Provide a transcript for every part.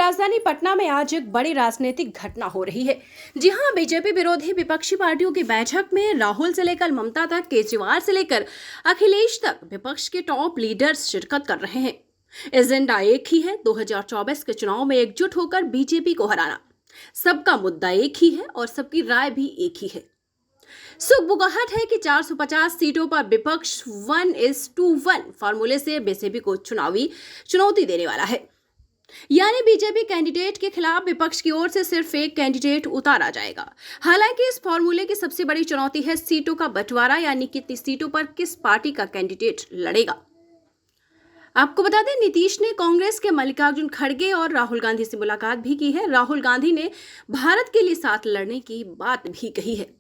राजधानी पटना में आज एक बड़ी राजनीतिक घटना हो रही है। जी हां, बीजेपी विरोधी विपक्षी पार्टियों की बैठक में राहुल से लेकर ममता तक, केजरीवाल से लेकर अखिलेश तक विपक्ष के टॉप लीडर्स शिरकत कर रहे हैं। एजेंडा एक ही है, 2024 के चुनाव में एकजुट होकर बीजेपी को हराना। सबका मुद्दा एक ही है और सबकी राय भी एक ही है। सुगबुगाहट है कि 450 सीटों पर विपक्ष 1:1 फार्मूले से बीजेपी को चुनावी चुनौती देने वाला है। यानी बीजेपी कैंडिडेट के खिलाफ विपक्ष की ओर से सिर्फ एक कैंडिडेट उतारा जाएगा। हालांकि इस फॉर्मूले की सबसे बड़ी चुनौती है सीटों का बंटवारा, यानी कितनी सीटों पर किस पार्टी का कैंडिडेट लड़ेगा। आपको बता दें, नीतीश ने कांग्रेस के मल्लिकार्जुन खड़गे और राहुल गांधी से मुलाकात भी की है। राहुल गांधी ने भारत के लिए साथ लड़ने की बात भी कही है।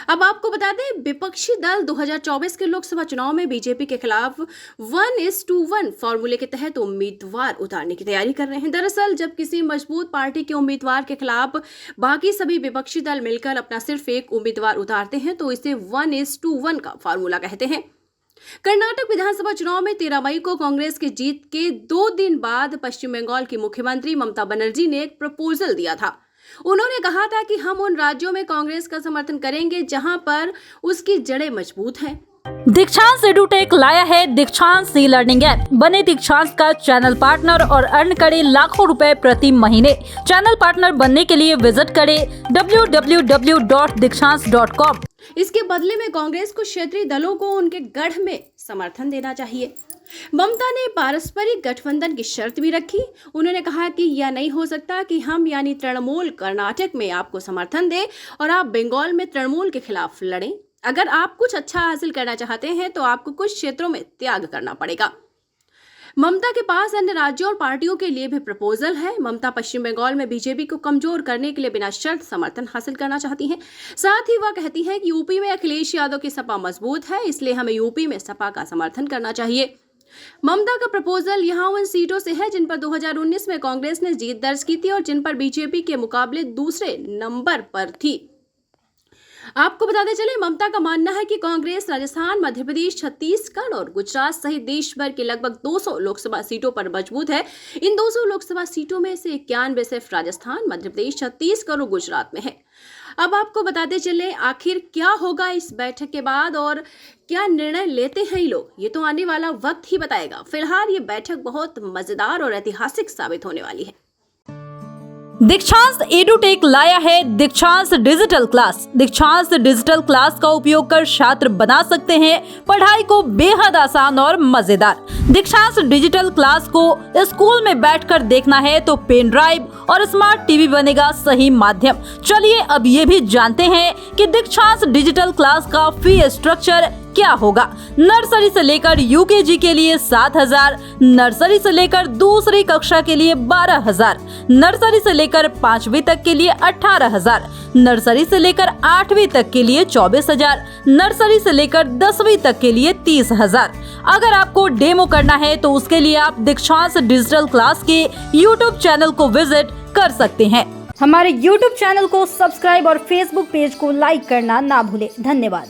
अब आपको बता दें, विपक्षी दल 2024 के लोकसभा चुनाव में बीजेपी के खिलाफ 1:1 फॉर्मूले के तहत उम्मीदवार उतारने की तैयारी कर रहे हैं। दरअसल जब किसी मजबूत पार्टी के उम्मीदवार के खिलाफ बाकी सभी विपक्षी दल मिलकर अपना सिर्फ एक उम्मीदवार उतारते हैं तो इसे 1:1 का फॉर्मूला कहते हैं। कर्नाटक विधानसभा चुनाव में 13 मई को कांग्रेस की जीत के 2 दिन बाद पश्चिम बंगाल की मुख्यमंत्री ममता बनर्जी ने एक प्रपोजल दिया था। उन्होंने कहा था कि हम उन राज्यों में कांग्रेस का समर्थन करेंगे जहां पर उसकी जड़ें मजबूत हैं। दीक्षांत एडुटेक लाया है दीक्षांत ई लर्निंग ऐप। बने दीक्षांत का चैनल पार्टनर और अर्न करें लाखों रुपए प्रति महीने। चैनल पार्टनर बनने के लिए विजिट करें www.dikshans.com। इसके बदले में कांग्रेस को क्षेत्रीय दलों को उनके गढ़ में समर्थन देना चाहिए। ममता ने पारस्परिक गठबंधन की शर्त भी रखी। उन्होंने कहा कि यह नहीं हो सकता कि हम यानी तृणमूल कर्नाटक में आपको समर्थन दें और आप बंगाल में तृणमूल के खिलाफ लड़ें। अगर आप कुछ अच्छा हासिल करना चाहते हैं तो आपको कुछ क्षेत्रों में त्याग करना पड़ेगा। ममता के पास अन्य राज्यों और पार्टियों के लिए भी प्रपोजल है। ममता पश्चिम बंगाल में बीजेपी को कमजोर करने के लिए बिना शर्त समर्थन हासिल करना चाहती हैं। साथ ही वह कहती हैं कि यूपी में अखिलेश यादव की सपा मजबूत है, इसलिए हमें यूपी में सपा का समर्थन करना चाहिए। ममता का प्रपोजल यहां उन सीटों से है जिन पर 2019 में कांग्रेस ने जीत दर्ज की थी और जिन पर बीजेपी के मुकाबले दूसरे नंबर पर थी। आपको बताते चले, ममता का मानना है कि कांग्रेस राजस्थान, मध्य प्रदेश, छत्तीसगढ़ और गुजरात सहित देश भर के लगभग 200 लोकसभा सीटों पर मजबूत है। इन 200 लोकसभा सीटों में से 91 सिर्फ राजस्थान, मध्य प्रदेश, छत्तीसगढ़ और गुजरात में है। अब आपको बताते चले, आखिर क्या होगा इस बैठक के बाद और क्या निर्णय लेते हैं ये लोग, ये तो आने वाला वक्त ही बताएगा। फिलहाल ये बैठक बहुत मजेदार और ऐतिहासिक साबित होने वाली है। दीक्षांत एडुटेक लाया है दीक्षांत डिजिटल क्लास। दीक्षांत डिजिटल क्लास का उपयोग कर छात्र बना सकते हैं पढ़ाई को बेहद आसान और मजेदार। दीक्षांत डिजिटल क्लास को स्कूल में बैठकर देखना है तो पेन ड्राइव और स्मार्ट टीवी बनेगा सही माध्यम। चलिए अब ये भी जानते हैं कि दीक्षांत डिजिटल क्लास का फी स्ट्रक्चर क्या होगा। नर्सरी से लेकर यूकेजी के लिए 7,000, नर्सरी से लेकर दूसरी कक्षा के लिए 12,000, नर्सरी से लेकर 5वीं तक के लिए 18,000, नर्सरी से लेकर 8वीं तक के लिए 24,000, नर्सरी से लेकर 10वीं तक के लिए 30,000। अगर आपको डेमो करना है तो उसके लिए आप दीक्षांत डिजिटल क्लास के YouTube चैनल को विजिट कर सकते हैं। हमारे YouTube चैनल को सब्सक्राइब और Facebook पेज को लाइक करना ना भूलें। धन्यवाद।